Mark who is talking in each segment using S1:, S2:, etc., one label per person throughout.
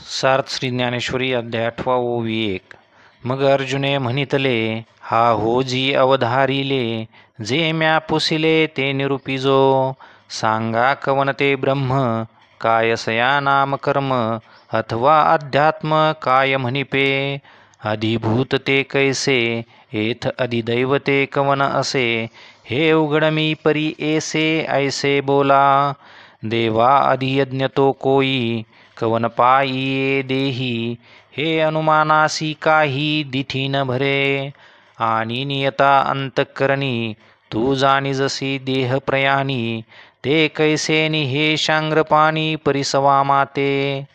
S1: सार्थ श्री ज्ञानेश्वरी अध्याय 8 ओवी 1. मग अर्जुने म्हणितले, हा हो जी अवधारिले, जे म्या पुसिले ते निरूपिजो. सांगा कवन ते ब्रह्म, काय सया नाम कर्म, अथवा अध्यात्म काय म्हणिपे. अधिभूत ते कैसे, एथ अधिदैवते कवन असे. हे उघड मी परी ऐसे ऐसे बोला. देवा अधियज्ञ तो कोई, कवन पायिये देही. हे अनुमानासी काही दिठी न भरे. आणि नियता अंतःकरणी, तू जाणी जसी देह प्रयाणी. ते कैसे नि हे शांग्रपाणी परिसवा माते.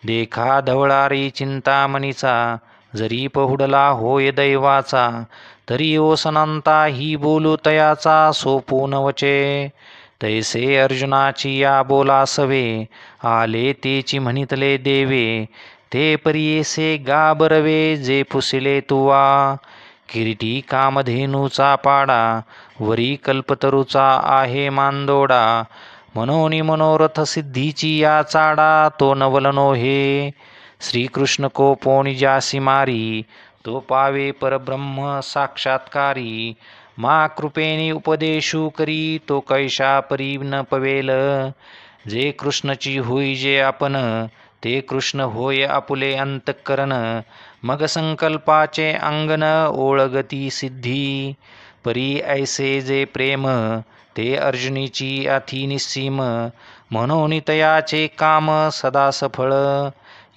S1: देखा धवळारी चिंतामणीचा, जरी पहुडला होय दैवाचा. तरी ओसनंता ही बोलू तयाचा सोपून वचे. तैसे अर्जुनाची या बोला सवे, आले तेची म्हणितले देवे. ते परियेसे गा बरवे, जे पुसिले तुवा. किरीटी कामधेनूचा पाडा, वरी कल्पतरूचा आहे मांदोडा. मनोनी मनोरथ सिद्धीची या चाडा, तो नवलनो हे. श्रीकृष्ण को पोणी जासी मारी, तो पावे परब्रह्म साक्षात्कारी. मा कृपेनी उपदेशू करी, तो कैशा परी न पवेल. जे कृष्णची होई जे आपण, ते कृष्ण होय आपुले अंतःकरण. मग संकल्पाचे अंगन, ओळगती सिद्धी. परी ऐसे जे प्रेम, ते अर्जुनीची अति निस्सीम. म्हणून तयाचे काम सदा सफळ.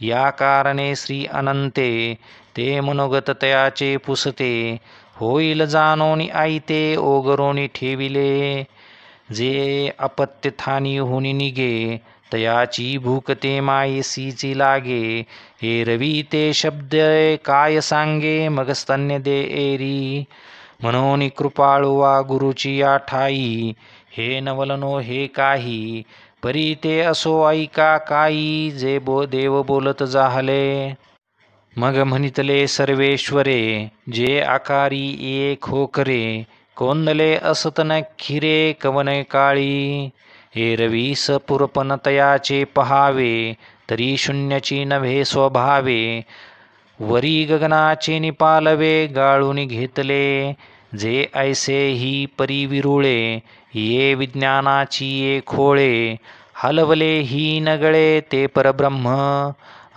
S1: या कारणे श्री अनंते, ते मनोगत तयाचे पुसते. होईल जाणोनी आईते ओगरोनी ठेविले. जे अपत्य थानी होनी निगे, तयाची भूक ते मायेसीची लागे. हे रवी ते शब्द काय सांगे, मग स्तन्य दे एरी. म्हणून कृपाळू वा गुरुची या ठाई. हे नवलनो हे काही, परी ते असो ऐका काही. जे देव बोलत जाहले. मग म्हणितले सर्वेश्वरे, जे आकारी एक होकरे. कोंदले असत न खिरे कवन काळी. हे रवी सपुरपन तयाचे पहावे, तरी शून्यची नव्हे स्वभावे. वरी गगनाचे निपालवे, गाळून घेतले. जे ऐसे ही परी विरुळे, ये विज्ञानाची ये खोळे. हलवले ही नगळे ते परब्रह्म,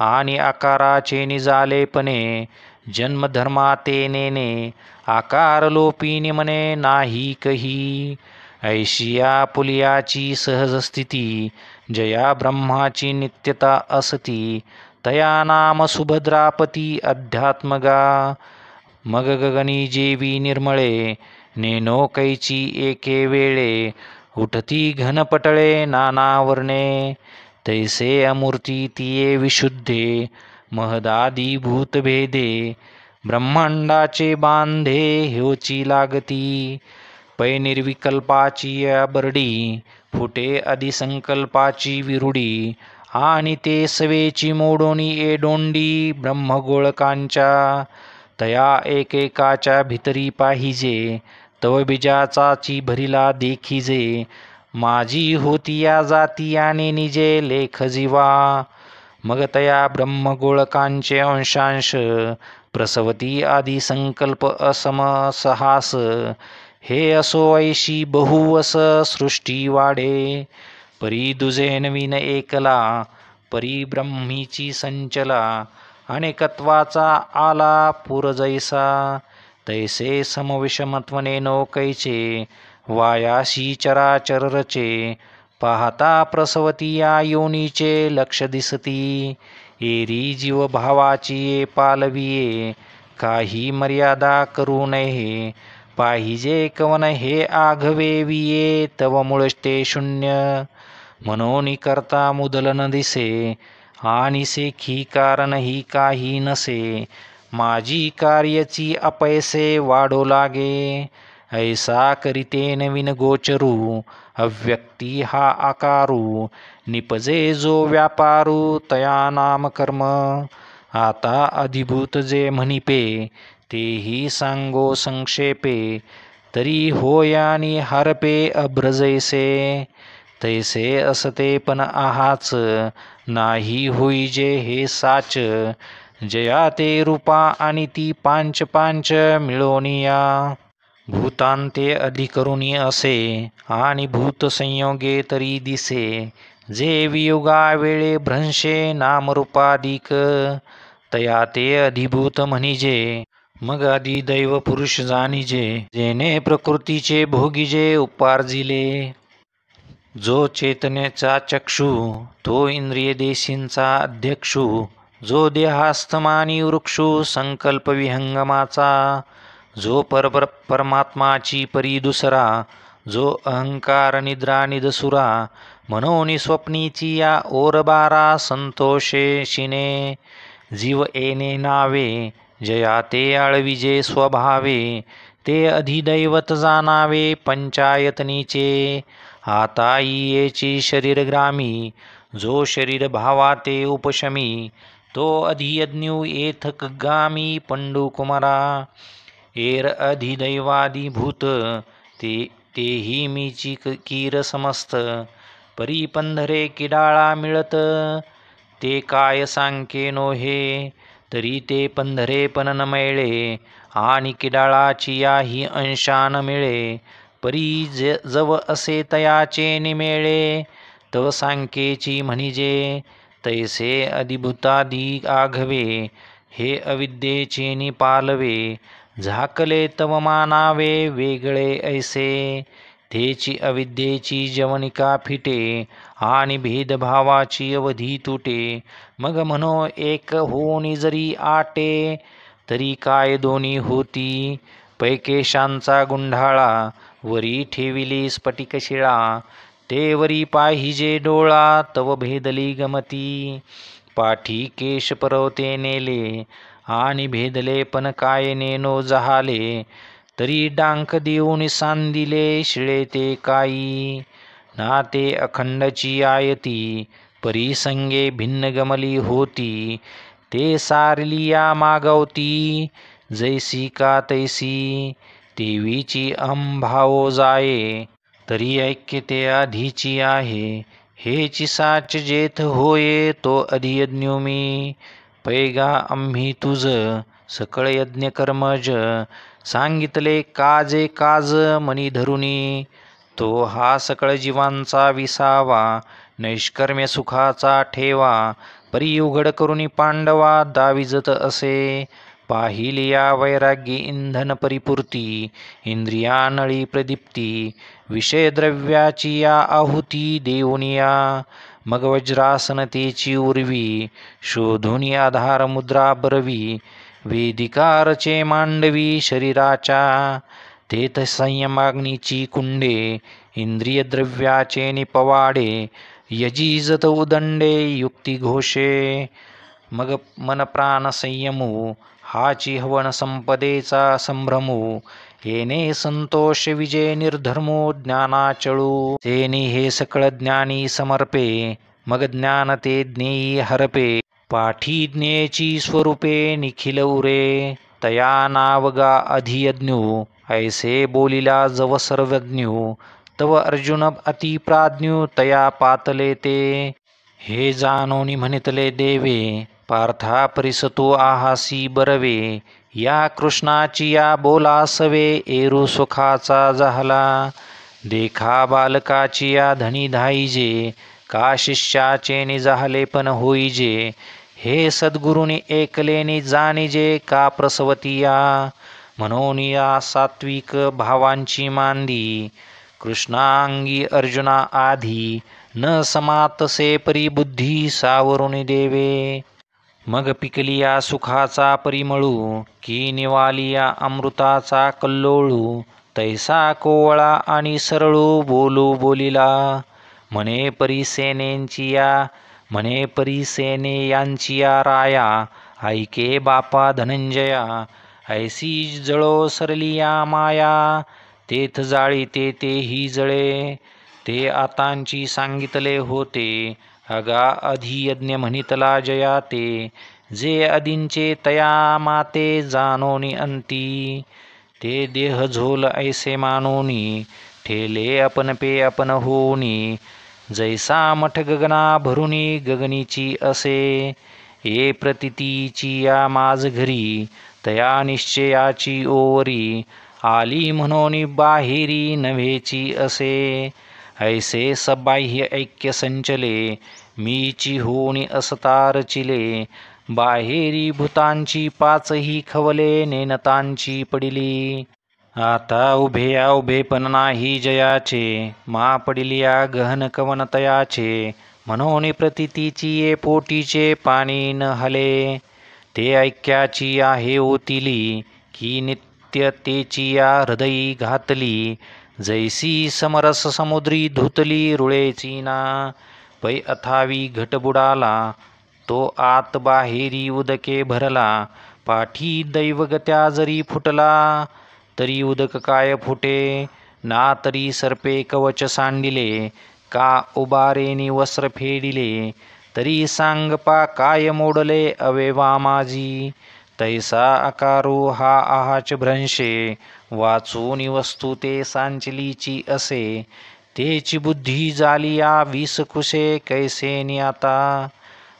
S1: आणि आकाराचे निजालेपणे. जन्मधर्माते नेने, आकार लोपिनी मने नाही कही. ऐशिया पुलियाची सहज स्थिती, जया ब्रह्माची नित्यता असती. तया नाम सुभद्रापती अध्यात्मगा. मग गगनी जेवी निर्मळे, नेनो कैची एके वेळे. उठती घनपटळे नाना वर्णे, तैसे अमूर्ती तिये विशुद्धे. महदादी भूतभेदे, ब्रह्मांडाचे बांधे ह्योची लागती. पै निर्विकल्पाची बरडी, फुटे अधिसंकल्पाची विरुडी. आणि ते सवेची मोडोनी ए डोंडी ब्रह्मगोळकांच्या. तया एकेकाच्या भितरी पाहिजे, तव बीजाचाची भरिला देखिजे. माझी होती या जाती याने निजे लेख जीवा. मग तया ब्रह्मगोळकांचे अंशांश, प्रसवती आदी संकल्प असम सहास. हे असो ऐशी बहुवस सृष्टी वाढे. परी दुजे नवीन एकला, परी ब्रह्मीची संचला. अनेकत्वाचा आला पूर जैसा, तैसे समविषमत्वने नौकैचे. वायाशी चराचर रचे, पाहता प्रसवती या योनीचे लक्ष दिसती. एरी जीव भावाची पालविये, काही मर्यादा करू नये. पाहिजे कवन हे आघवे विये, तव मूळ ते शून्य. म्हणून करता मुदल न दिसे, आणि सेखी कारण ही काही नसे. माझी कार्यची अपैसे वाढो लागे. ऐसा करीते नवीन गोचरू, अव्यक्ती हा आकारू. निपजे जो व्यापारू, तया नाम कर्म. आता अधिभूत जे म्हणिपे, तेही सांगो संक्षेपे. तरी होयानी हरपे अभ्रजैसे. तैसे असते पण आहाच, नाही होई जे हे साच. जया ते रूपा आणि ती पांच पांच मिळोनिया. भूतांते अधिकरुणी असे, आणि भूत संयोगे तरी दिसे. जे वियुगा वेळे भ्रंशे नामरूपाधिक, तया ते अधिभूत म्हणिजे. मग अधिदैव पुरुष जाणिजे, जेने प्रकृतीचे भोगिजे उपार्जिले. जो चेतनेचा चक्षु, तो इंद्रिय देशींचा अध्यक्षु. जो देहास्थमानी वृक्षु, संकल्प विहंगमाचा. जो परमात्माची परी दुसरा. जो अहंकार निद्रा निदसुरा. मनोनी स्वप्नीची या ओरबारा संतोषेशिने. जीव येणे नावे, जया ते आळविजे स्वभावे. ते अधिदैवत जाणावे पंचायतनीचे. आता येची शरीरग्रामी, जो शरीर भावा ते उपशमी. तो अधियज्ञू येथकगामी पंडुकुमारा. एर अधिदैवादिभूत, तेही मीची कीर समस्त. परी पंधरे किडाळा मिळत, ते काय सांके नोहे. तरी ते पंधरे पण न मिळे, आणि किडाळाची याही अंशान मिळे. परी जव असे तयाचे निमेळे, तव सांकेची म्हणिजे. तैसे अधिभूतादि आघवे, हे अविद्येचे निपालवे. झाकले तव मानावे वेगळे ऐसे. तेची अविद्येची जवनिका फिटे, आणि भेदभावाची अवधी तुटे. मग म्हणो एक होऊनी जरी आटे, तरी काय दोन्ही होती. पैकेशांचा गुंढाळा, वरी ठेविली स्फटिकशिळा. ते वरी पाहिजे डोळा, तव भेदली गमती. पाठी केश परवते नेले, आणि भेदले पण काय नेनो जहाले. तरी डांक देऊन सांदिले, शिळे ते काई. ना ते अखंडची आयती, परी संगे भिन्न गमली होती. ते सारलिया मागवती, जैसी का तैसी. देवीची अहंभावो जाये, तरी ऐक्य ते आधीची आहे. हेची साच जेथ होये, तो अधियज्ञू मी. पैगा आम्ही तुझ, सकळ यज्ञ कर्मज. सांगितले काजे काज मनी धरुनी. तो हा सकळ जीवांचा विसावा, नैष्कर्म्य सुखाचा ठेवा. परी उघड करुनी पांडवा, दाविजत असे. पाहिलिया वैराग्य इंधन परिपूर्ती. इंद्रियानळी प्रदीप्ती, विषय द्रव्याची या आहुती देऊनिया. मग वज्रासन तेची उर्वी, शोधून आधार मुद्रा बरवी. वेदिकारचे मांडवी शरीराच्या, तेथ संयमाग्नीची कुंडे. इंद्रिय द्रव्याचे निपवाडे, यजीजत उदंडे युक्ती घोषे. मग मन प्राण संयमू, हाची हवन संपदेचा संभ्रमू. येणे संतोष विजय निर्धर्मो ज्ञानाचळू. तेनी हे सकळ ज्ञानी समर्पे, मग ज्ञान ते ज्ञेयी हरपे. पाठी ज्ञेयची स्वरूपे निखिल उरे. तया नावगा अधियज्ञू, ऐसे बोलिला जव सर्वज्ञू. तव अर्जुन अतिप्राज्ञू, तया पातले ते. हे जानोनी म्हणितले देवे, पार्था परिसतो आहासी बरवे. या कृष्णाची या बोलासवे, एरू सुखाचा झाला. देखा बालकाची या धनी धाईजे, का शिष्याचे निजाहले पण होईजे. हे सद्गुरुनी एकलेनी जाणिजे, का प्रसवतिया. म्हणून या सात्विक भावांची मांदी, कृष्णांगी अर्जुना आधी. न समातसे परी बुद्धी सावरुणी देवे. मग पिकलिया सुखाचा परिमळू, की निवालिया अमृताचा कल्लोळू. तैसा कोवळा आणि सरळू बोलू बोलिला. म्हणे परिसेनेंचिया, म्हणे परिसेने यांचिया राया. ऐके बापा धनंजया, ऐसी जळो सरलिया माया. तेथ जाळी तेही जळे, ते आतांची सांगितले होते. अगा अधियज्ञ म्हणितला जया ते. जे अदींचे तया माते, जानोनी अंती. ते देह झोल ऐसे मानोनी, ठेले अपन पे अपन होनी. जैसा मठ गगना भरुनी गगनीची असे ये प्रतितीची या माझ घरी तया निश्चयाची ओवरी आली म्हणून बाहेरी नव्हेची असे ऐसे सबाह्य ऐक्य संचले मीची होणी असतार चिले बाहेरी भूतांची पाचही खवले नेनतांची पडिली आता उभेपण नाही जयाचे मा पडिलिया गहन कवन तयाचे म्हणून प्रतितीची ये पोटीचे पाणी न हले ते ऐक्याची आहे ओतिली की नित्यतेची या हृदयी घातली जैसी समरस समुद्री धुतली रुळेची ना पै अथावी घट बुडाला तो आत बाहेरी उदके भरला पाठी दैवगत्या जरी फुटला तरी उदक काय फुटे ना तरी सर्पे कवच सांडिले का उबारेनी वस्त्र फेडिले तरी सांगपा काय मोडले अवेवा माझी तैसा आकारो हा आहाच भ्रंशे वाचून वस्तू ते सांचलीची असे तेची बुद्धी झाली या विसकुशे कैसे आता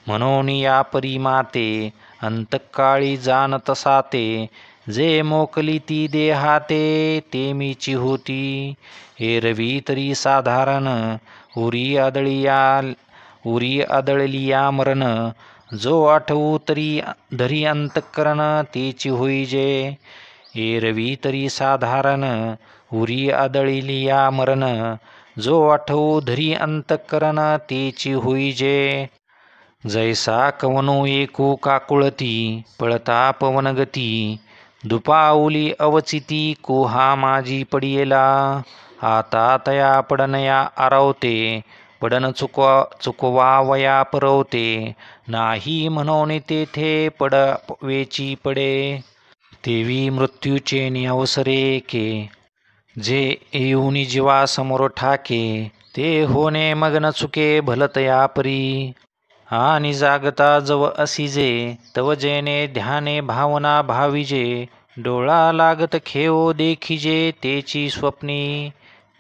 S1: म्हणून या परिमाते अंतकाळी जाणत साते जे मोकली ती देहाते ते मीची होती एरवी तरी साधारण उरी आदळलिया मरण जो आठवू तरी धरी अंतकरण तेची होईजे एरवी तरी साधारण उरी आदळलिया मरण जो आठवू धरी अंतकरण तेची होईजे जैसा कवनो एकू काकुळती पळता पवनगती दुपावली अवचिती कोहा माझी पडियेला आता तया पडनया आरवते पडन चुकवावया परवते नाही म्हणून तेथे पडवेची पडे तेवी मृत्यूचे निअवसरे के जे येऊनी जीवा समोर ठाके ते होणे मग्न चुके भलतया परी आणि जागता जव असिजे तव जेने ध्याने भावना भाविजे डोळा लागत खेओ देखिजे तेची स्वप्नी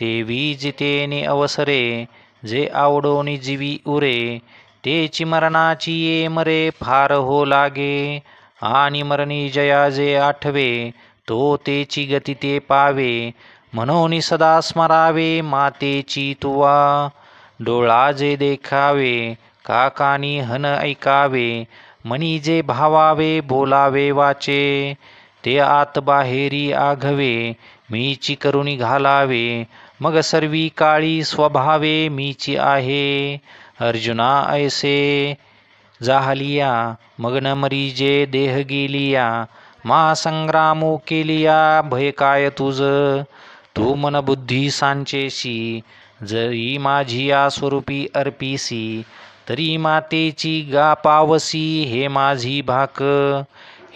S1: तेवी जितेने अवसरे जे आवडोनी जीवी उरे तेची मरणाची ये मरे फार हो लागे आणि मरणी जया जे आठवे तो तेची गती ते पावे म्हणून सदा स्मरावे मातेची तुवा डोळा जे देखावे काकानी हन ऐकावे मनी जे भावावे बोलावे वाचे ते आत बाहेरी आघवे मीची करुणी घालावे मग सर्वी काळी स्वभावे मीची आहे अर्जुना ऐसे जाहलिया मग न मरीजे देह गेलिया मा संग्रामो केलिया भय काय तुझ तू मन बुद्धी सांचेशी जरी माझी या स्वरूपी अर्पिसी तरी मातेची गा पावसी हे माझी भाक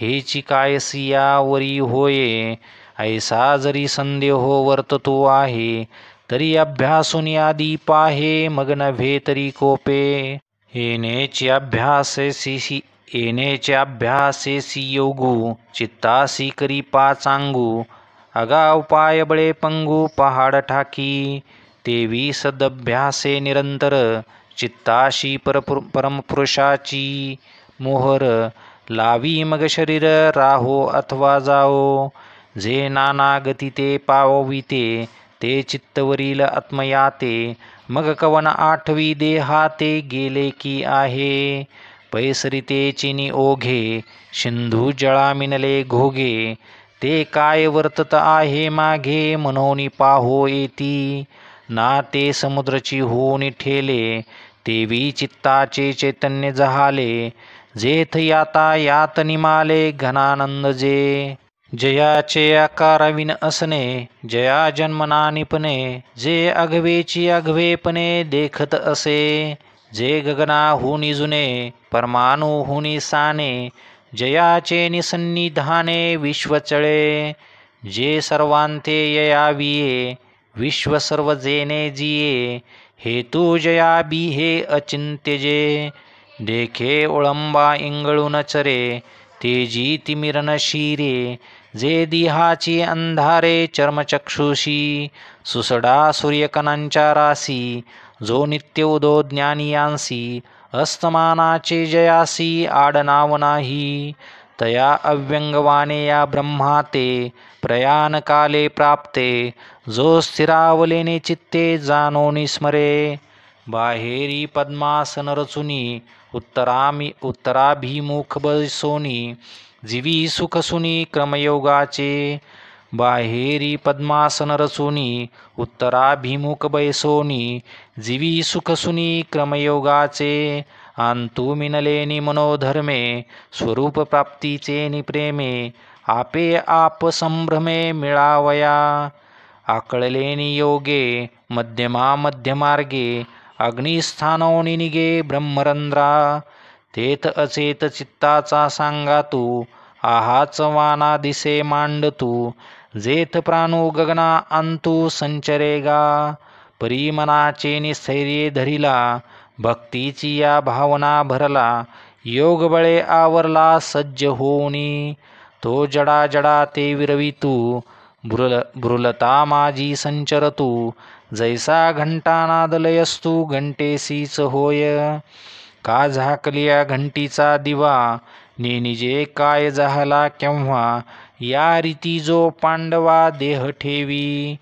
S1: हेची कायसिया वरी होये ऐसा जरी संदेह वर्ततो आहे तरी अभ्यासून आदी पाहे मग नव्हे तरी कोपे येनेचे अभ्यासेसी योगू चित्तासी करी पाचांगू अगाव पाय बळे पंगू पहाड ठाकी तेवी सदभ्यासे निरंतर चित्ताशी परमपुरुषाची मोहर लावी मग शरीर राहो अथवा जाओ जे नाना गती ते पाविते ते चित्तवरील आत्मयाते मग कवन आठवी देहाते गेले की आहे पैसरिते चिनी ओघे सिंधू जळा मिनले घोगे ते काय वर्तत आहे मागे मनोनी पाहो येती ना ते समुद्रची होऊन ठेले तेवी चित्ताचे चैतन्य जहाले जेथ याता यात निमाले घनानंद जे जयाचे आकाराविन असणे जया जन्मना निपणे जे अघवेची अघवेपणे देखत असे जे गगना हुनी जुने परमाणु हुनी साने जयाचे निसन्निधाने विश्वचळे जे सर्वांते ययाविये विश्व सर्व जेने जिये हेतू जया बी हे अचिंत्य जे देखे ओळंबा इंगळून चरे तेजी तिमिरन शिरे जे दिहाची अंधारे चर्मचक्षुषी सुसडा सूर्यकणांच्या राशी जो नित्य उदो ज्ञानियांसी अस्तमानाचे जयासी आडनाव नाही. तया अव्यंगवाने या ब्रह्माते प्रयाण काले प्राप्ते. जो स्थिरावलेने चित्ते जाणो निस्मरे. बाहेरी पद्मासन रचुनी उत्तराभिमुख बसोनी. जीवी सुखसुनी क्रमयोगाचे. बाहेरी पद्मासन रचुनी उत्तराभिमुख बैसोनी. जीवी सुखसुनी क्रमयोगाचे. अंतु मिनलेनी मनोधर्मे स्वरूप प्राप्तीचे निप्रेमे. आपे आप संभ्रमे मिळावया. आकळलेनी योगे मध्यमा मध्यमार्गे. अग्निस्थानोनी निगे ब्रह्मरंध्रा. तेथ अचेत चित्ताचा सांगा तू. आहाच वाना दिसे मांडतू. जेथ प्राणू गगना अंतू संचरेगा. परी मनाचे निस्थैर्ये धरिला. भक्तीची या भावना भरला. योग बळे आवरला सज्ज होऊनी. तो जडा जडा ते विरवितू. भ्रुलता माझी संचरतू. जैसा घंटा नादलयस्तू घंटेसीच होय. का झाकलिया घंटीचा दिवा. निजे काय झाला केव्हा. या रीती जो पांडवा देह ठेवी.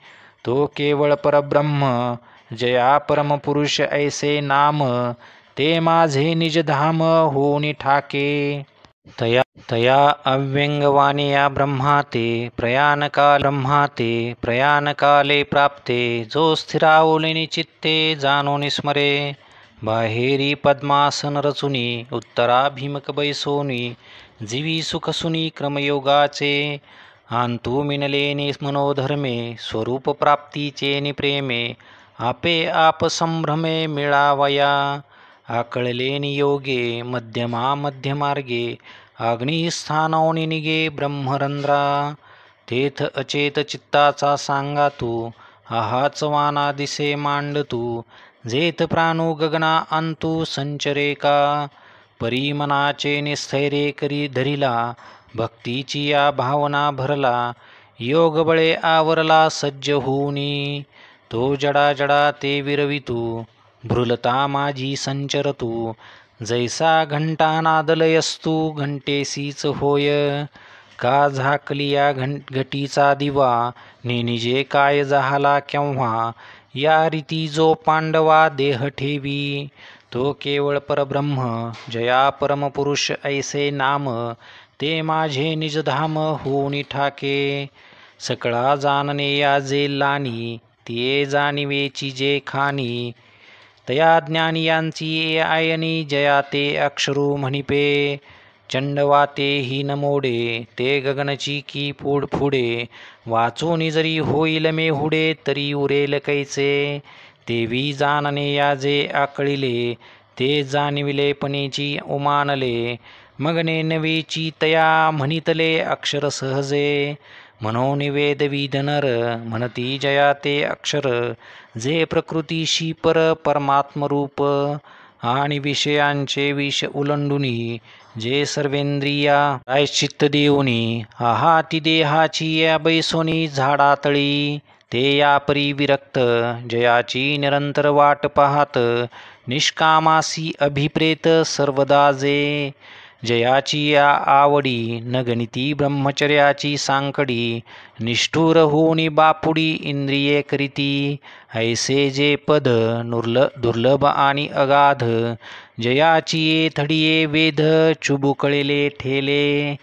S1: तो केवळ परब्रह्म जया परमपुरुष ऐसे नाम. ते माझे निजधाम होनी ठाके. तया अव्यंगवाने या ब्रह्माते प्रयाणकाले प्राप्ते. जो स्थिरावलेनी चित्ते जाणो निस्मरे. बाहेरी पद्मासन रचुनी उत्तराभिमुख बैसोनी. जीवी सुखसुनी क्रमयोगाचे. अंतु मिनलेनी मनोधर्मे स्वरूप प्राप्तीचे निप्रेमे. आपे आप संभ्रमे मिळावया. आकळलेनी योगे मध्यमा मध्यमार्गे. अग्निस्थानोनी निगे ब्रह्मरंध्रा. तेथ अचेत चित्ताचा सांगा तू. आहाच वाना दिसे मांडतू. जेथ प्राणू गगना अंतू संचरे का. परी मनाचे निस्थैर्ये करी धरिला. भक्तीची या भावना भरला. योग बळे आवरला सज्ज होऊनी. तो जडा जडा ते विरवितू. भ्रुलता माझी संचरतू. जैसा घंटा नादलयस्तू घंटेसीच होय. का झाकलिया घटीचा दिवा. निजे काय झाला केव्हा. या रीती जो पांडवा देह ठेवी. तो केवळ परब्रह्म जया परमपुरुष ऐसे नाम. ते माझे निजधाम होऊनी ठाके. सकळा जाणणे या जे लानी. ते जाणिवेची जे खानी. तया ज्ञानियांची आयनी जया ते अक्षरू म्हणिपे. चंडवाते ही न मोडे. ते गगनची की पुढे. वाचून जरी होईल मेहुडे तरी उरेल कैचे. तेवी जाणणे या जे आकळिले. ते जाणविले पणेची उमानले. मगने नवेची तया म्हणितले अक्षर सहजे. म्हणून वेदविद नर म्हणती जया ते अक्षर. जे प्रकृतीशी परमात्मरूप. आणि विषयांचे विष उलंडुनी. जे सर्वेंद्रिया प्रायश्चित्त देऊनी. आहाती देहाची या बैसोनी झाडातळी. ते या परी विरक्त जयाची निरंतर वाट पाहत. निष्कामासी अभिप्रेत सर्वदा जे. जयाची या आवडी न गणिती ब्रह्मचर्याची सांकडी. निष्ठुर होऊनी बापुडी इंद्रिये करीती. ऐसे जे पद दुर्लभ आणि अगाध. जयाची ये थडिये वेध चुबुकळेले ठेले.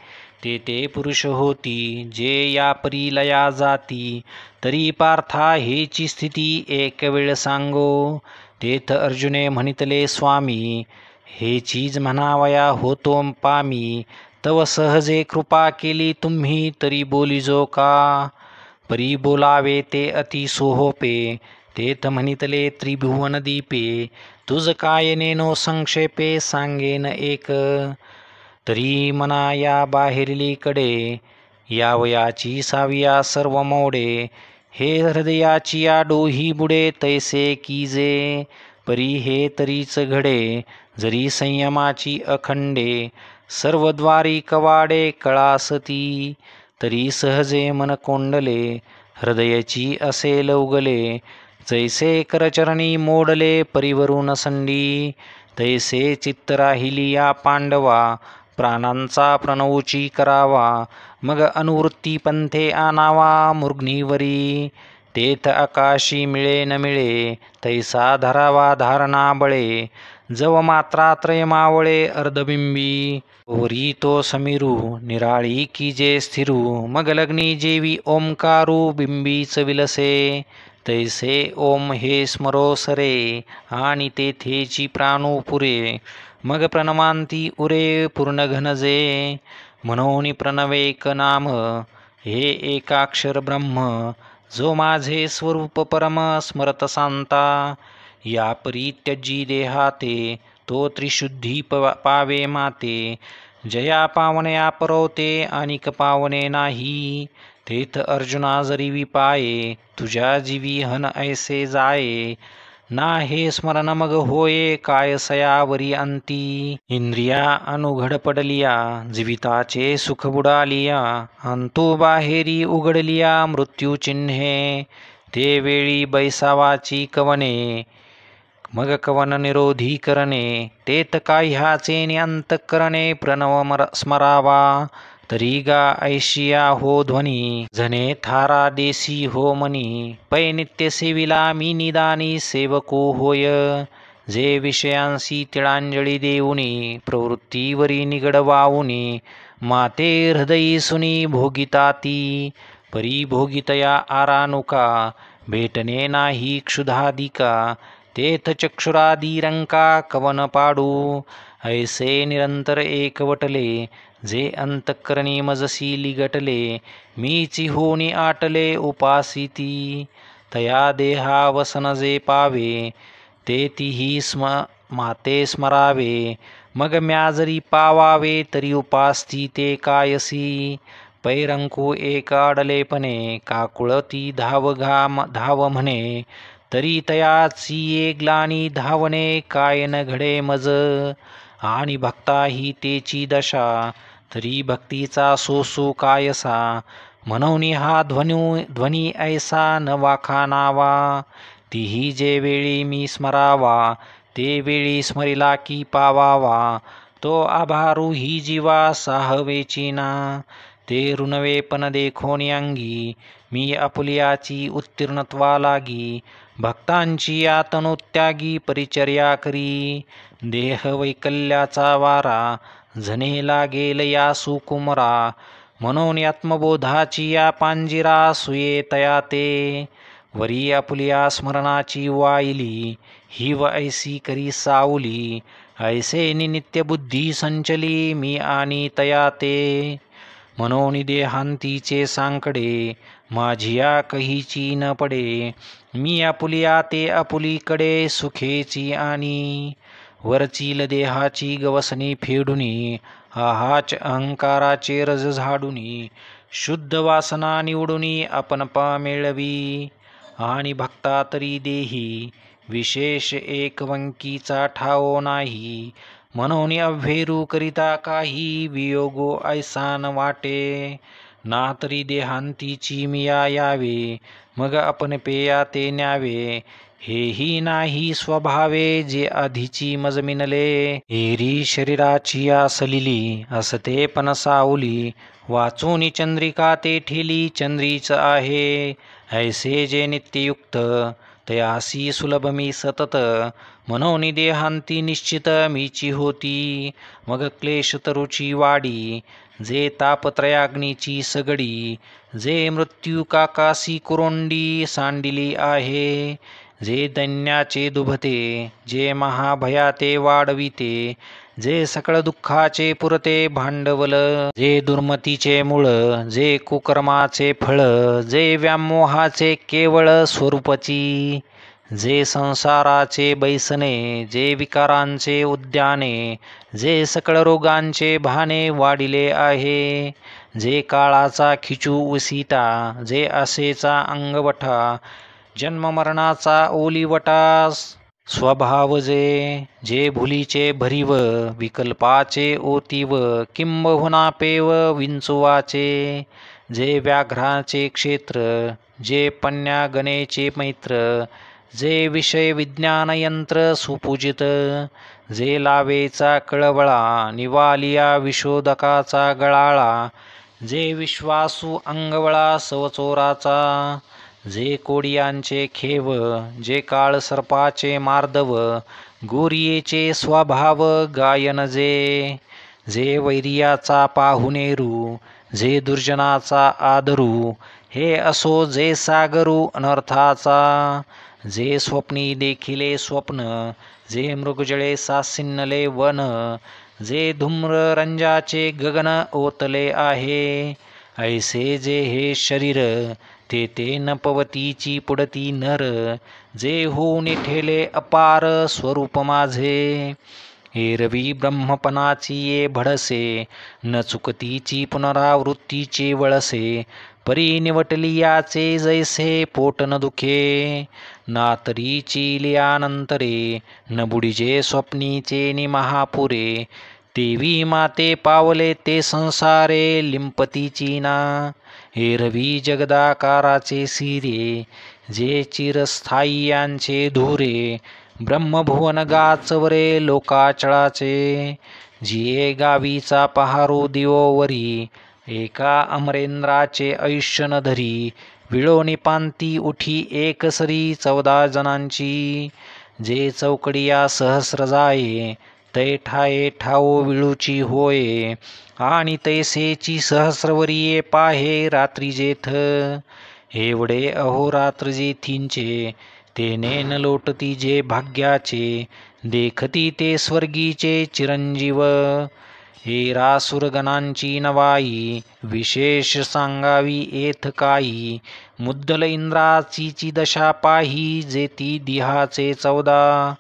S1: ते पुरुष होती जे या परी लया जाती. तरी पार्था हेची स्थिती एक वेळ सांगो. तेथ अर्जुने म्हणितले स्वामी. हे चीज म्हणावया होतो पामी. तव सहजे कृपा केली तुम्ही तरी बोलिजो का. परी बोलावे ते अति सोहोपे. तेथ म्हणितले त्रिभुवन दीपे. तुझ काय नेनो संक्षेपे सांगेन एक. तरी मना या बाहेरली कडे. यावयाची साविया सर्व मोडे. हे हृदयाची या डोही बुडे तैसे कीजे. परी हे तरीच घडे जरी संयमाची अखंडे. सर्वद्वारी कवाडे कळासती. तरी सहजे मन कोंडले. हृदयाची असेल उगले. जैसे करचरणी मोडले परिवरून संडी, तैसे चित्त राहिली या पांडवा, प्राणांचा प्रणवची करावा, मग अनुवृत्ती पंथे आणावा मृग्नीवरी, तेथ आकाशी मिळे न मिळे, तैसा धरावा धारणा बळे, जव मात्रात्रय मावळे अर्धबिंबी, वरी तो समीरू निराळी की जे स्थिरू, मग लग्नी जेवी ओंकारू बिंबीच विलसे, तैसे ओम हे स्मरो सरे, आणि तेथेची प्राणू पुरे, मग प्रणवांती उरे पूर्ण घनजे, म्हणून प्रणवेक नाम हे एकाक्षर ब्रह्म, जो माझे स्वरूप परम स्मरत सांता, या परित्यजी देहाते, तो त्रिशुद्धी पावे माते, जया पावने परवते अनिक पावने नाही, तेथ अर्जुना जरी विपाये, तुझ्या जीवी हन ऐसे जाये, ना हे स्मरण मग होये काय सयावरी अंती, इंद्रिया अनुघड पडलिया, जीविताचे सुख बुडालिया, अंतू बाहेरी उघडलिया मृत्यू चिन्हे, ते वेळी बैसावाची कवने, मग कवन निरोधी करणे, तेत काय ह्याचे अंत करणे, प्रणव स्मरावा, तरी गा ऐशिया हो ध्वनी, जने थारा देसी हो मनी, पै नित्य सेविला मी निदानी सेवको होय, जे विषयांसी तिळांजळी देऊनी, प्रवृत्तीवरी निगड वावुनी, माते हृदयी सुनी भोगिताती, परी भोगितया आरानुका, भेटणे नाही क्षुधादिका, तेथ चक्षुरादी रंका कवन पाडू, ऐसे निरंतर एकवटले, जे अंतःकरणी मजसी लिगटले, मीची होनी आटले उपासिती, तया देहा वसन जे पावे, ते तिही माते स्मरावे, मग म्याजरी पावावे तरी उपास्ती ते कायसी, पैरंकू एक आडलेपणे, काकुळती धाव म्हणे, तरी तयाची ये ग्लानी धावणे, काय न घडे मज, आणि भक्ताही तेची दशा, तरी भक्तीचा सोसू कायसा, म्हणून हा ध्वनी ऐसा न वाखाणावा, तीही जे वेळी मी स्मरावा, ते वेळी स्मरिला की पावावा, तो आभारू ही जीवा साहवेचिना, ते ऋणवे पण देखोनी अंगी, मी आपुलियाची उत्तीर्णत्वा लागी, भक्तांची यातनोत्यागी परिचर्या करी, देह वैकल्याचा वारा, झने लागेल या सुकुमरा, म्हणून आत्मबोधाची या पांजिरा सुये तया ते, वरी आपुलिया स्मरणाची वाईली, ही व ऐसी करी सावली, ऐसे नित्य बुद्धी संचली मी आणि तया ते, म्हणून देहांतीचे सांकडे, माझिया कहीची न पडे, मी आपुलिया ते आपुलीकडे सुखेची आणि, वरचील देहाची गवसणी फेडुनी, आहाच अहंकाराचे रज झाडुनी, शुद्ध वासना निवडुनी आपण मेळवी, आणि भक्ता तरी देही विशेष एकवंकीचा ठावो नाही, म्हणून अव्हेरू करिता काही, वियोगो ऐसा न वाटे, ना तरी देहांतीची मिया यावे, मग आपण पेया ते न्यावे, हेही नाही स्वभावे, जे आधीची मज मिनले, एरी शरीराची आसलिली, असते पण सावली, वाचून चंद्रिका ते ठेली चंद्रीच आहे, ऐसे जे नित्ययुक्त, तयासी सुलभ मी सतत, म्हणून देहांती निश्चित मीची होती, मग क्लेश तरुची वाडी, जे तापत्रयाग्नीची सगडी, जे मृत्यू काकासी कुरोंडी सांडिली आहे, जे दैन्याचे दुभते, जे महाभयाते वाढविते, जे सकळ दुःखाचे पुरते भांडवल, जे दुर्मतीचे मूळ, जे कुकर्माचे फळ, जे व्यामोहाचे केवळ स्वरूपची, जे संसाराचे बैसने, जे विकारांचे उद्याने, जे सकळ रोगांचे भाने वाढिले आहे, जे काळाचा खिचू उसिता, जे असेचा अंगवठा, जन्ममरणाचा ओलीवटा स्वभाव, जे भुलीचे भरीव, विकल्पाचे ओतीव, किंबहुना पेव विंचुवाचे, जे व्याघ्राचे क्षेत्र, जे पन्यागणेचे मैत्र, जे विषय विज्ञान यंत्र सुपूजित, जे लावेचा कळवळा, निवालिया विशोधकाचा गळाळा, जे विश्वासू अंगवळा सवचोराचा, जे कोडियांचे खेव, जे काळ सर्पाचे मार्दव, गोरियेचे स्वभाव गायन जे वैर्याचा पाहुणेरू, जे दुर्जनाचा आदरू, हे असो जे सागरू अनर्थाचा, जे स्वप्नी देखिले स्वप्न, जे मृगजळे सासिन्नले वन, जे धूम्ररंजाचे गगन ओतले आहे, ऐसे जे हे शरीर, ते नपवतीची पुडती नर, जे होऊन ठेले अपार स्वरूप माझे, एरवी ब्रह्मपणाची ये भडसे, न चुकतीची पुनरावृत्तीचे वळसे, परी निवटली याचे जैसे पोट न दुखे, नातरीची लियानंतरे, न बुडिजे स्वप्नीचे नि महापुरे, देवी माते पावले ते संसारे लिंपतीची ना, एरवी जगदाकाराचे सिरे, जे चिरस्थायी यांचे धुरे, ब्रह्मभुवन गाचवरे लोकाचळाचे, जिये गावीचा पहारो दिवोवरी, एका अमरेंद्राचे आयुष्य न धरी, विळोनी पांती उठी एकसरी 14 जणांची, जे चौकडिया सहस्र जाये, तै ठाये ठावो विळूची होये, आणि तैसेची सहस्रवरिये पाहे रात्री जेथ, एवढे अहोरात्र जेथींचे, तेने न लोटती जे भाग्याचे, देखती ते स्वर्गीचे चिरंजीव, एरासुरगणांची नवाई, विशेष सांगावी येथ काही, मुद्दल इंद्राचीची दशा पाही, जेती दिहाचे 14,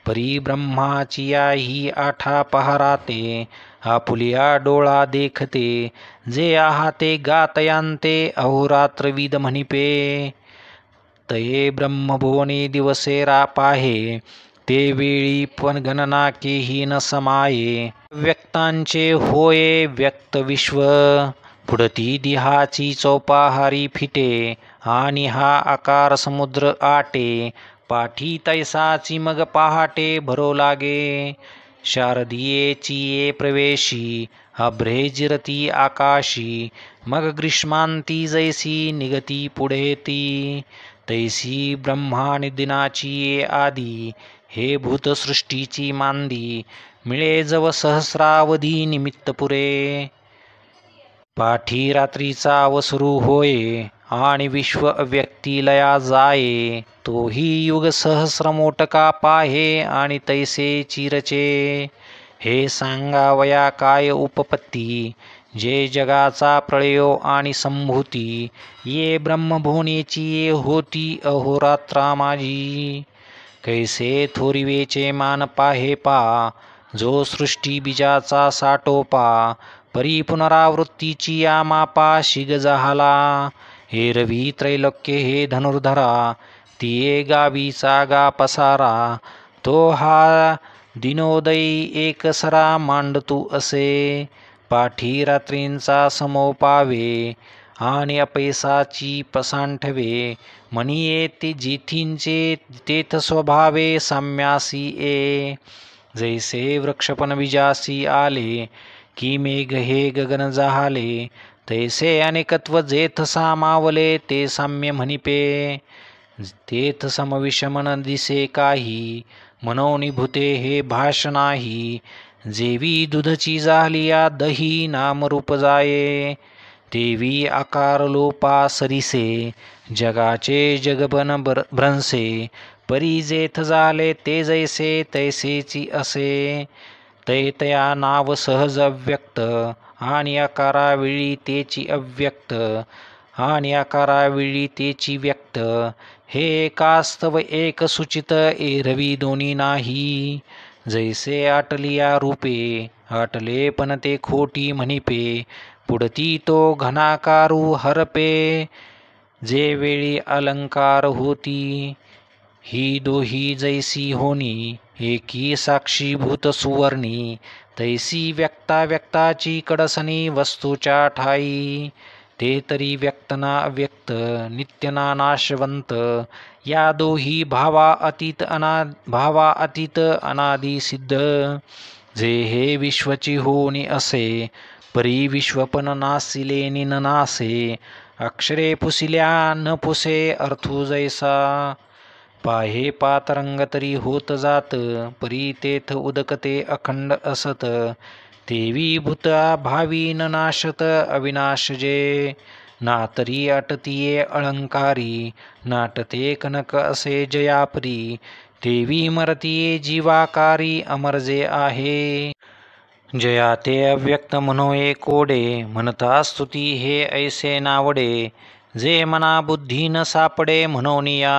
S1: परी ब्रह्माची याही 8 पहाराते, आपुलिया डोळा देखते, जे आहाते गातयांते अहोरात्रविद म्हणिपे, तये ब्रह्मभुवने दिवसेरा पाहे, ते वेळी पण गणना केही न समाये, व्यक्तांचे होये व्यक्त विश्व, पुढती दिहाची चौपाहारी फिटे, आणि हा आकार समुद्र आटे, पाठी तैसाची मग पहाटे भरो लागे, शारदीयेची ये प्रवेशी, अभ्रे जिरती आकाशी, मग ग्रीष्मांती जैसी निगती पुढे ती, तैसी ब्रह्मानि दिनाची ये आदी, हे भूतसृष्टीची मांदी, मिळे जव सहस्रावधी निमित्त पुरे, पाठी रात्रीचा अवसरू होये, आणि विश्व अव्यक्ती लया जाये, तोही युग सहस्र मोटका पाहे, आणि तैसे चिरचे, हे सांगावया काय उपपत्ती, जे जगाचा प्रळयो आणि संभूती, ये ब्रह्मभुवनेची ये होती अहोरात्रा माझी, कैसे थोरिवेचे मान पाहे पा, जो सृष्टी बीजाचा साटोपा, परी पुनरावृत्तीची या मापा शिग झाला, एरवी त्रैलोक्य हे धनुर्धरा, तिये गावीचा गा पसारा, तो हा दिनोदयी एकसरा मांडतू असे, पाठी रात्रींचा समोपावे, आणि अपैसाची पसांठवे, म्हणिये ते जेथींचे तेथ स्वभावे साम्यासी ए, जैसे वृक्षपण विजासी आले, की मेघ हे गगन जाहाले, तैसे अनेकत्व जेथ सामावले ते साम्य म्हणिपे, तेथ समविषमन दिसे काही, मनोनी भूते हे भाष नाही, जेवी दुधची झालिया दही नामरूप जाये, देवी आकार लोपा सरिसे, जगाचे जगबन भ्रंसे, परी जेथ झाले ते जैसे तैसेची असे, तया नाव सहज अव्यक्त, आणि आकारावेळी तेची अव्यक्त, आणि आकारावेळी तेची व्यक्त, हे एकास्तव एक सुचित एरवी दोन्ही नाही, जैसे आटलिया रूपे, आटले पण ते खोटी म्हणिपे, पुढती तो घनाकारू हरपे, जे वेळी अलंकार होती, ही दोही जैसी होनी, एकी साक्षीभूत सुवर्णी, तैसी व्यक्ता व्यक्ताची कडसनी वस्तूच्या ठाई, ते तरी व्यक्त ना अव्यक्त नित्य ना नाशवंत या दोही भावा अतीत अनादि सिद्ध जे हे विश्वची होणी असे परी विश्वपन नासिले निन नासे अक्षरे पुसिल्या न पुसे अर्थू जैसा पाहे पातरंग तरी होत जात परी तेथ उदकते अखंड असत तेवी भूता भावी न नाशत अविनाश जे ना तरी अटतिये अलंकारी नाटते कनक असे जयापरी देवी मरतिये जीवाकारी अमर जे आहे जया ते अव्यक्त म्हणोये कोडे म्हणता स्तुती हे ऐसे नावडे जे मना बुद्धी न सापडे म्हणोनिया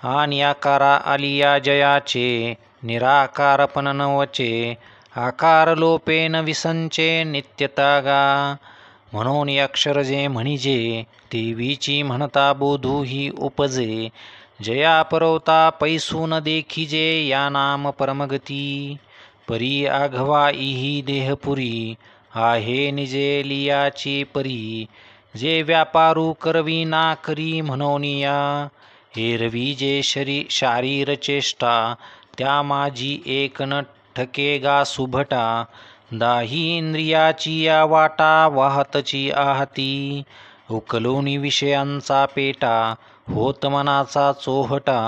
S1: आणि आकारा आलिया जयाचे निराकारपण नवचे आकार लोपेन विसंचे नित्यता गा म्हणून अक्षर जे म्हणिजे देवीची म्हणता बोधू ही उपजे जया परवता पैसून देखिजे या नाम परमगती परी आघवा इही देहपुरी आहे निजे लियाची परी जे व्यापारू करवी ना करी म्हणोनिया एरवी जे शारीर चेष्टा त्या माझी एक न ठके गा सुभटा दाही इंद्रियाची या वाटा वाहतची आहती उकलोनी विषयांचा पेटा होत मनाचा चोहटा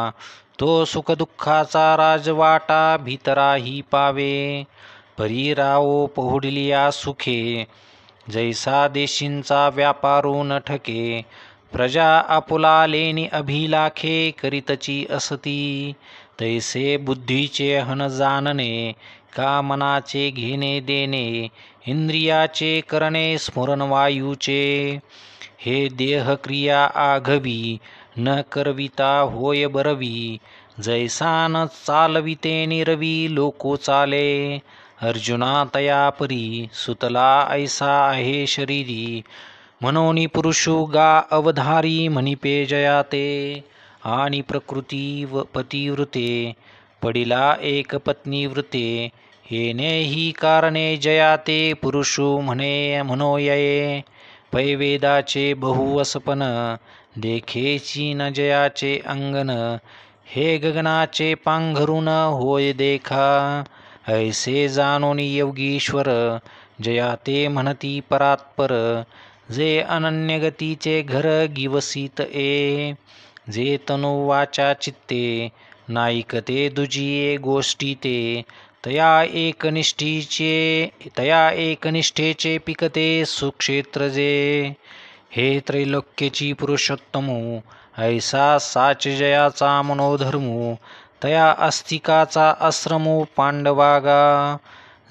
S1: तो सुखदुःखाचा राजवाटा भीतराही पावे परी रावो पहुडलिया सुखे जैसा देशींचा व्यापारू न ठके प्रजा आपुला लेनी अभिलाखे करीतची असती तैसे बुद्धीचे हन जाणणे का मनाचे घेणे देणे इंद्रियाचे करणे स्मरण वायूचे हे देह क्रिया आघवी न करविता होय बरवी जैसा न चालविते निरवी लोको चाले अर्जुना तया परी सुतला ऐसा आहे शरीरी मनोनी पुरुषो गा अवधारी म्हणिपे जयाते आणि प्रकृती व पतिवृते पडिला एक पत्नी वृते येणे ही कारणे जयाते पुरुषो म्हणोये पै वेदाचे बहुवसपन देखेची न जयाचे अंगन हे गगनाचे पांघरून होय देखा ऐसे जाणोनी योगीश्वर जयाते म्हणती परात्पर जे अनन्यगतीचे घर गिवसित जे तनु वाचा चित्ते नाईकते दुजिये गोष्टी ते तया एकनिष्ठेचे पिकते सुक्षेत्र जे हे त्रैलोक्यची पुरुषोत्तमो ऐसा साच जयाचा मनोधर्मो तया अस्तिकाचा आश्रमो पांडवागा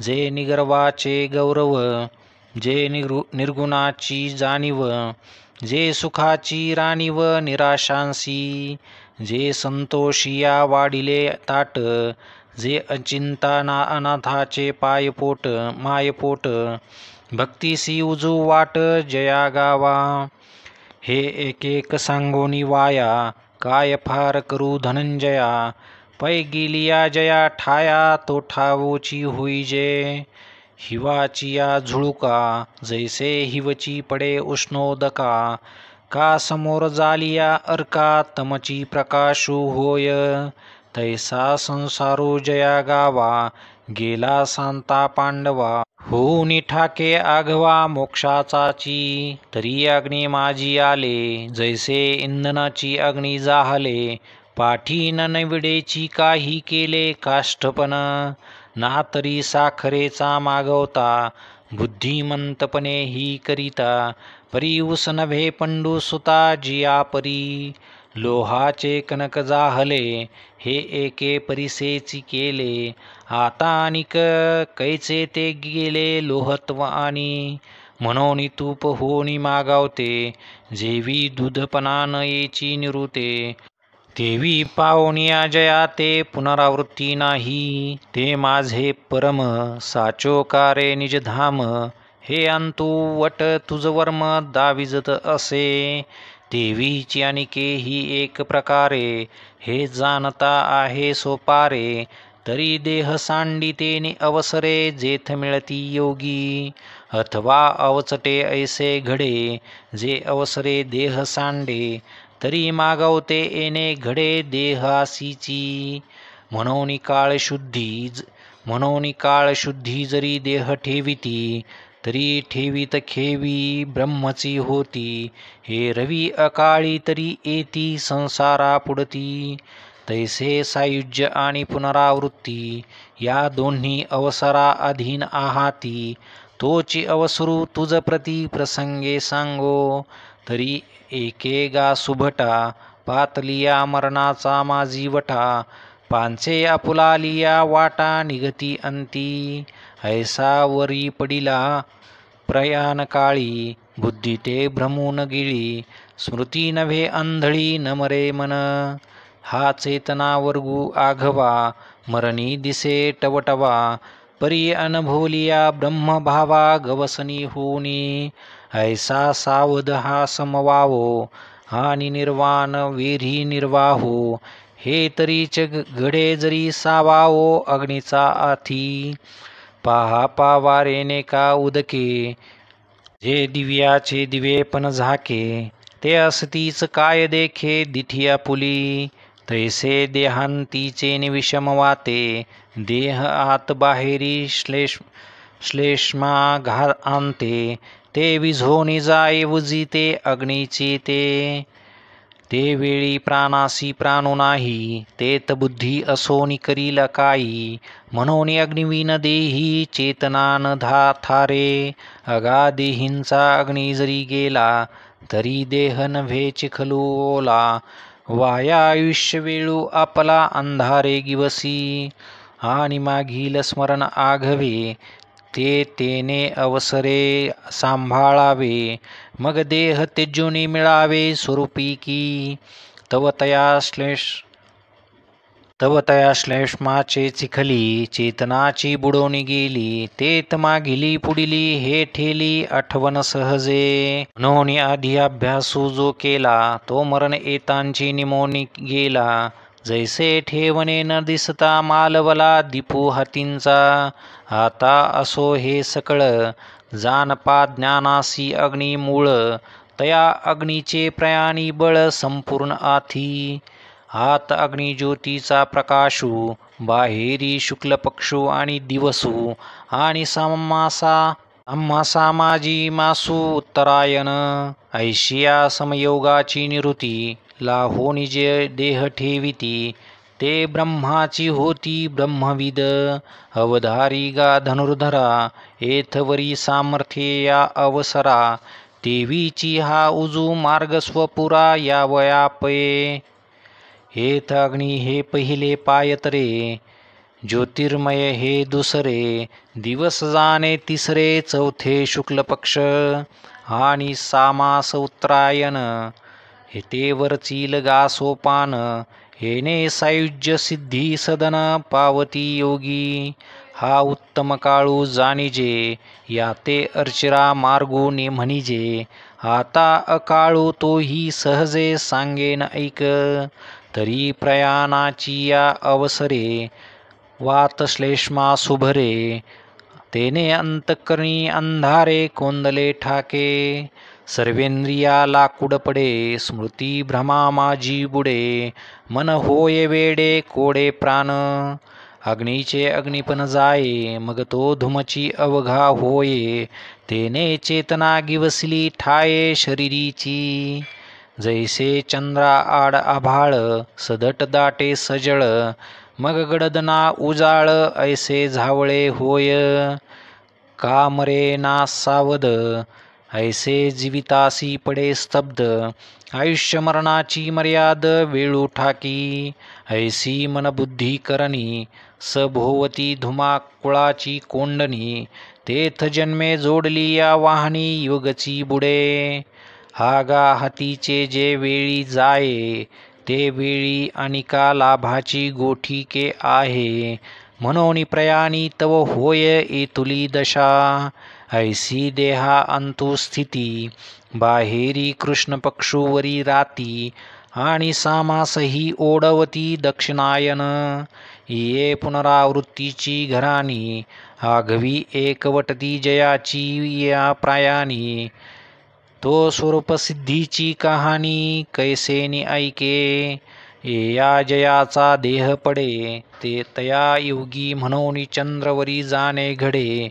S1: जे निगर्वाचे गौरव जे निर्गुणाची जाणीव जे सुखाची राणीव निराशांसी जे संतोषिया वाढिले ताट जे अचिंता ना अनाथाचे पायपोट मायपोट भक्तीसी उजू वाट जया गावा हे एक एक सांगोनी वाया काय फार करू धनंजया पै गेलिया जया ठाया तो ठावोची होईजे हिवाची या झुळुका जैसे हिवची पडे उष्णोदका का समोर जालिया अर्का तमची प्रकाशू होय तैसा संसारो जया गावा गेला सांता पांडवा होऊन ठाके आघवा मोक्षाचाची तरी अग्नी माझी आले जैसे इंधनाची अग्नी जाहले पाठी न नैविडेची काही केले काष्ठपण ना तरी साखरेचा मागवता बुद्धिमंतपणे ही करिता परी उस नभे पंडू सुता जिया परी लोहाचे कनक जाहले हे एके परिसेची केले आता अनिक कैचे ते गेले लोहत्व आणि म्हणून तूप होणी मागावते जेवी दूधपणा न येची निरुते तेवी पावनिया जया ते पुनरावृत्ती नाही ते माझे परम साचोकारे निजधाम हे अंतु वट तुझ वर्म दाविजत असे देवीची अनिके ही एक प्रकारे हे जाणता आहे सोपारे तरी देह सांडितेने अवसरे जेथ मिळती योगी अथवा अवचटे ऐसे घडे जे अवसरे देह सांडे, तरी मागवते येणे घडे देहासीची. म्हणून काळ शुद्धी जरी देह ठेविती, तरी ठेवीत खेवी ब्रह्मची होती. हे रवी अकाळी तरी येती संसारा पुढती. तैसे सायुज्य आणि पुनरावृत्ती या दोन्ही अवसरा अधीन आहाती. तोची अवसरू तुझ प्रती प्रसंगे सांगो. तरी एके गा सुभटा, पातलिया मरणाचा माझी वटा. पांचे आपुलालिया वाटा निगती अंती. ऐसा वरी पडिला प्रयाण काळी, बुद्धी ते भ्रमून गेली. स्मृती नव्हे अंधळी न मरे मन. हा चेतना वर्गू आघवा, मरणी दिसे टवटवा. परी अनभोलिया ब्रह्मभावा गवसनी होनी. ऐसा सावध हा समवावो, आणि निर्वाण वेरी निर्वाहो. हे तरीच घडे जरी सावावो अग्नीचा आथी. पाहा पावारेने का उदके, जे दिव्याचे दिवे पण झाके. ते असतीच काय देखे दिठिया पुली. तैसे देहांतीचे निविषम वाते, देह आत बाहेरी श्लेष्मा घा आणते. ते विझोनी जाय उजिते अग्नीची ते वेळी प्राणासी प्राणो नाही. तेत बुद्धी असोनी करील काही. म्हणून अग्निवीन देही चेतना न थारे. अगादेहींचा अग्नी जरी गेला, तरी देह नव्हे चिखलू ओला. वाया आयुष्य वेळू आपला अंधारे गिवसी. आणि मागील स्मरण आघवे, ते तेने अवसरे सांभाळावे. मग देह तेजोनी मिळावे स्वरूपी की. तव तया श्लेष्माचे चिखली, चेतनाची बुडोनी गेली. तेत मागिली पुडिली हे ठेली आठवण सहजे. म्हणून आधी अभ्यासू जो केला, तो मरण येतांची निमोनी गेला. जैसे ठेवणे न दिसता मालवला दीपू हातींचा. आता असो हे सकळ, जानपा ज्ञानासी अग्नी मूळ. तया अग्नीचे प्रयाणी बळ संपूर्ण आथी. आत अग्निज्योतीचा प्रकाशू, बाहेरी शुक्ल पक्षू आणि दिवसू. आणि आम्हासा माझी मासू उत्तरायण. ऐशिया समयोगाची निवृत्ती, लाहोनी जे देह ठेविती. ते ब्रह्माची होती ब्रह्मविद. अवधारी गा धनुर्धरा, एथवरी सामर्थ्ये या अवसरा. देवीची हा उजू मार्ग स्वपुरा या वयापये. हेत अग्नी हे पहिले पायतरे, ज्योतिर्मय हे दुसरे. दिवस जाणे तिसरे, चौथे शुक्ल पक्ष. आणि सामास उत्तरायण, हे ते वरचील गा सोपान. हेने सायुज्य सिद्धी सदन पावती योगी. हा उत्तम काळू जाणीजे, या ते अर्चिरा मार्गू ने म्हणीजे. आता अकाळू तोही सहजे सांगेन ऐक. तरी प्रयाणाची या अवसरे, वात श्लेष्मा सुभरे. तेने अंतकरणी अंधारे कोंदले ठाके. सर्वेंद्रिया लाकूड पडे, स्मृती भ्रमा माझी बुडे. मन होय वेडे कोडे प्राण, अग्नीचे अग्निपण जाये. मग तो धुमची अवघा होये, तेने चेतना गिवसली ठाये शरीरीची. जैसे चंद्रा आड आभाळ, सदट दाटे सजळ. मग गडदना उजाळ, ऐसे झावळे होय. का मरे ना सावध, ऐसे जीवितासी पडे स्तब्ध. आयुष्य मरणाची मर्याद वेळू ठाकी. ऐसी मनबुद्धी करणी, सभोवती धुमाकुळाची कोंडणी. तेथ जन्मे जोडली या वाहनी युगची बुडे. हा गा हातीचे जे वेळी जाये, ते वेळी अनिका लाभाची गोठीके आहे. म्हणून प्रयाणी तव होय एतुली दशा. ऐसी देहा अंतु स्थिती, बाहेरी कृष्ण पक्षुवरी राती. आणि सामासही ओढवती दक्षिणायन. ये पुनरावृत्तीची घराणी, आघवी एकवटती जयाची या प्रायाणी. तो स्वरूपसिद्धीची कहाणी, कैसेनी ऐके, या जयाचा देह पडे, ते तया योगी म्हणून चंद्रवरी जाणे घडे.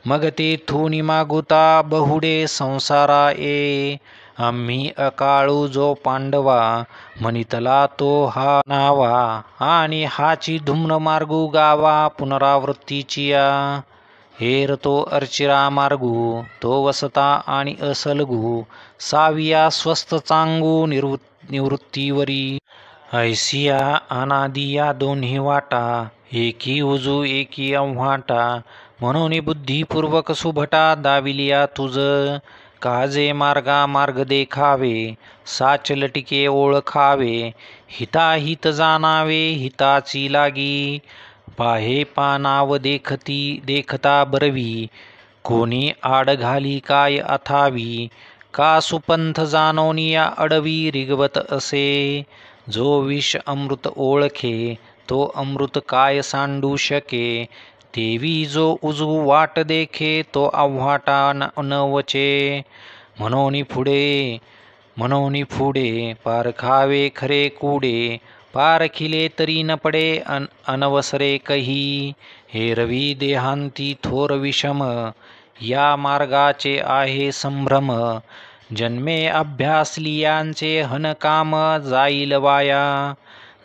S1: मग तेथून मागुता बहुडे संसारा ये, आम्ही अकाळू जो पांडवा, म्हणितला तो हा नावा. आणि हाची धूम्र मार्गू गावा, पुनरावृत्तीची या. हेर तो अर्चिरा मार्गू, तो वसता आणि असलगू, साविया स्वस्थ चांगू निवृत्तीवरी. ऐसिया अनादिया दोन्ही वाटा, एकी उजू एकी अव्हाटा. म्हणून बुद्धिपूर्वक सुभटा दाविलिया तुझ, काजे मार्गा मार्ग देखावे, साच लटिके ओळखावे. हिताहित जाणावे हिताची लागी, पाहे पानाव देखता बरवी. कोणी आड घाली काय अथावी, का सुपंथ जाणोनिया अडवी रिगवत असे. जो विष अमृत ओळखे, तो अमृत काय सांडू शके. तेवी जो उजू वाट देखे, तो आव्हाटा नवचे. म्हणून पुढे पारखावे खरे कूडे, पारखिले तरी न पडे अनवसरे कही. हे रवी देहांती थोर विषम, या मार्गाचे आहे संभ्रम. जन्मे अभ्यासलियांचे हन काम जाईल वाया.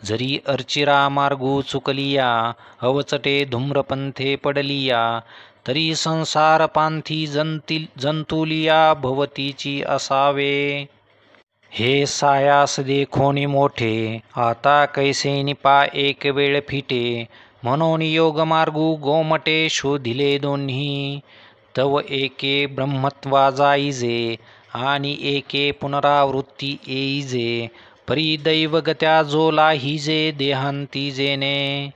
S1: जरी अर्चिरा मार्गू चुकलिया, अवचटे धूम्रपंथे पडलिया. तरी संसार पांथी जंतुलिया, भवतीची असावे. हे सायास देखोनी मोठे, आता कैसे निपा एक वेळ फिटे. म्हणून योग मार्गू गोमटे शोधिले दोन्ही. तव एके ब्रह्मत्वा जाईजे, आणि एके पुनरावृत्ती येईजे. परी दैवगत्या जो लाहिजे देहांती जेने.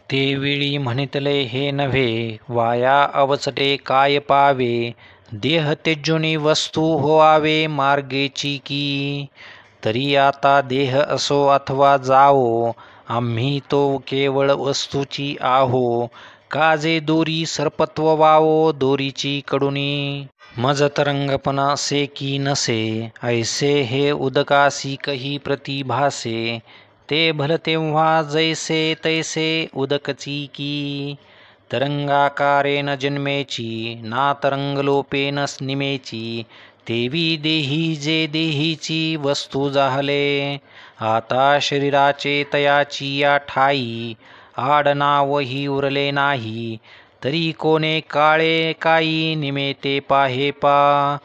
S1: ते वेळी म्हणितले हे नव्हे, वाया अवचटे काय पावे. देह तेजोनी वस्तू होआवे मार्गेची की. तरी आता देह असो अथवा जावो, आम्ही तो केवळ वस्तूची आहो. काजे दोरी सर्पत्व वावो दोरीची कडुनी. मज तरंगपण असे की नसे, ऐसे हे उदकासी कही प्रतिभासे. ते भल तेव्हा जैसे तैसे उदकची की. तरंगाकारे न जन्मेची, ना तरंगलोपेन निमेची. तेवी देही जे देहीची वस्तू जाहले. आता शरीराचे तयाची या ठाई, आडनावही उरले नाही. तरी कोणे काळे काई निमेते पाहे पा.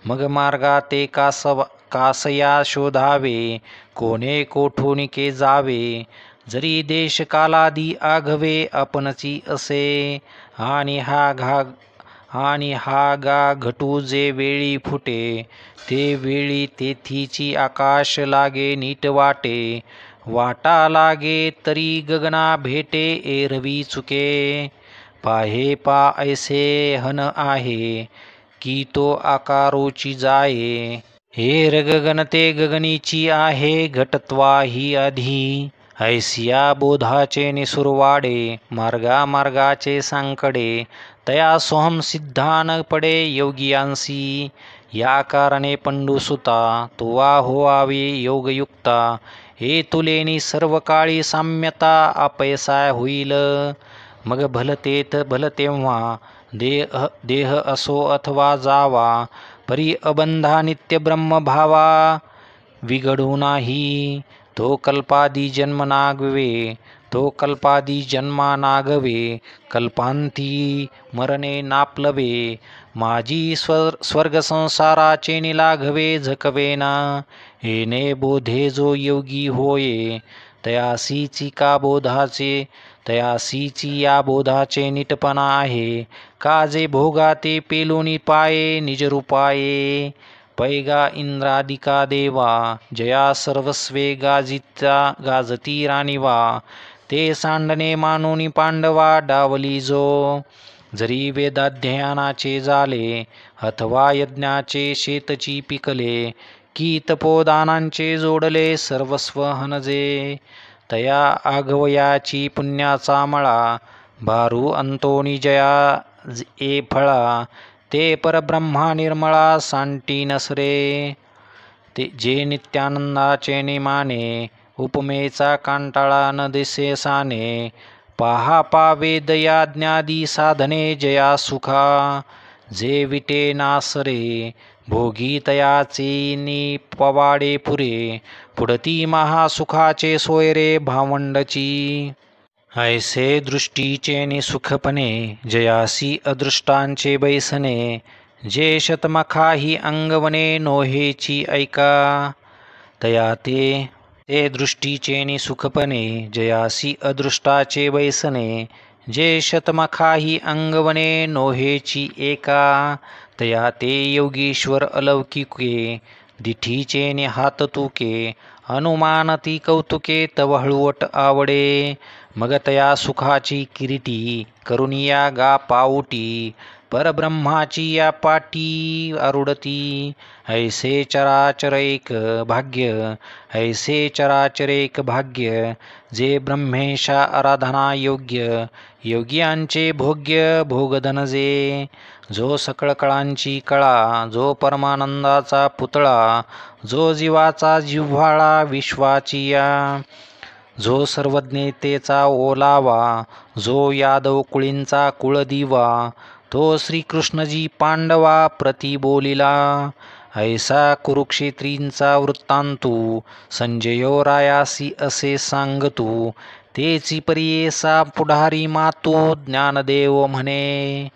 S1: मग मार्गा ते कासया शोधावे, कोणे कोठुनिके जावे. जरी देश कालादी आघवे आपणची असे. आणि हा गा घटू जे वेळी फुटे, ते वेळी तेथीची आकाश लागे नीट वाटे. वाटा लागे तरी गगना भेटे एरवी चुके. पाहे पा ऐसे हन आहे, की तो आकारोची जाये. हेर गगन ते गगनीची आहे, घटत्वा ही आधी. ऐसिया बोधाचे निसुरवाडे, मार्गाचे सांकडे. तया सोहम सिद्धान पडे योगियांसी. या कारणे पंडुसुता, तुवा होआवे योगयुक्ता. हे तुलेनी सर्व काळी साम्यता, अपयसा होईल. मग भल तेव्हा देह असो अथवा जावा. परी अबंधा नित्य ब्रह्म भावा, विघडू नाही. तो कल्पादी जन्म नागवे, तो कल्पादी जन्मा नागवे. कल्पांती मरणे नापलवे, माझी स्वर्ग संसाराचे निलाघवे झकवेना. येणे बोधे जो योगी होये, तयासीची या बोधाचे नीटपणा आहे. काजे भोगा ते पेलोनी पाये निजरूपाये. पैगा इंद्रादिका देवा, जया सर्वस्वे गाजती राणीवा. ते सांडणे मानूनी पांडवा डावली जो. जरी वेदाध्ययनाचे झाले, अथवा यज्ञाचे शेतची पिकले. की तपोदानांचे जोडले सर्वस्व हनजे. तया आगवयाची पुण्याचा मळा, भारू अंतोनी जया ए फळा, ते परब्रह्मा निर्मळा सांटी नसरे. ते जे नित्यानंदाचे नेमाने, उपमेचा कांटाळा न दिसे साने, पाहा पावे दया ज्ञादी साधने जया सुखा, जे विटे नासरे भोगी तयाचे नि पवाडे पुरे, पुढती महासुखाचे सोयरे भावंडची. ऐसे दृष्टीचे निसुखपणे, जयासी अदृष्टांचे बैसणे, जे शतमखाही अंगवने नोहेची ऐका, तया ते दृष्टीचे निसुखपणे, जयासी अदृष्टाचे बैसणे, जे शतमखाही अंगवने नोहेची एका, तया ते योगीश्वर अलौकिके, दिठीचे निहात तुके, अनुमानती कौतुके तव हळुवट आवडे, मग तया सुखाची किरीटी, करुनिया गा पाऊटी, परब्रह्माची या पाटी आरुडती. ऐसे चराचर एक भाग्य, ऐसे चराचर एक भाग्य, जे ब्रह्मेशा आराधना योग्य, योग्यांचे भोग्य भोगधनजे, जो सकळ कळांची कळा, जो परमानंदाचा पुतळा, जो जीवाचा जिव्हाळा विश्वाची या, जो सर्वज्ञतेचा ओलावा, जो यादव कुळींचा कुळदिवा, तो श्रीकृष्णजी पांडवा प्रति बोलिला. ऐसा कुरुक्षेत्रींचा वृत्तांतू, संजयो रायासी असे सांगतू, तेची परियेसा पुढारी मातू ज्ञानदेव म्हणे.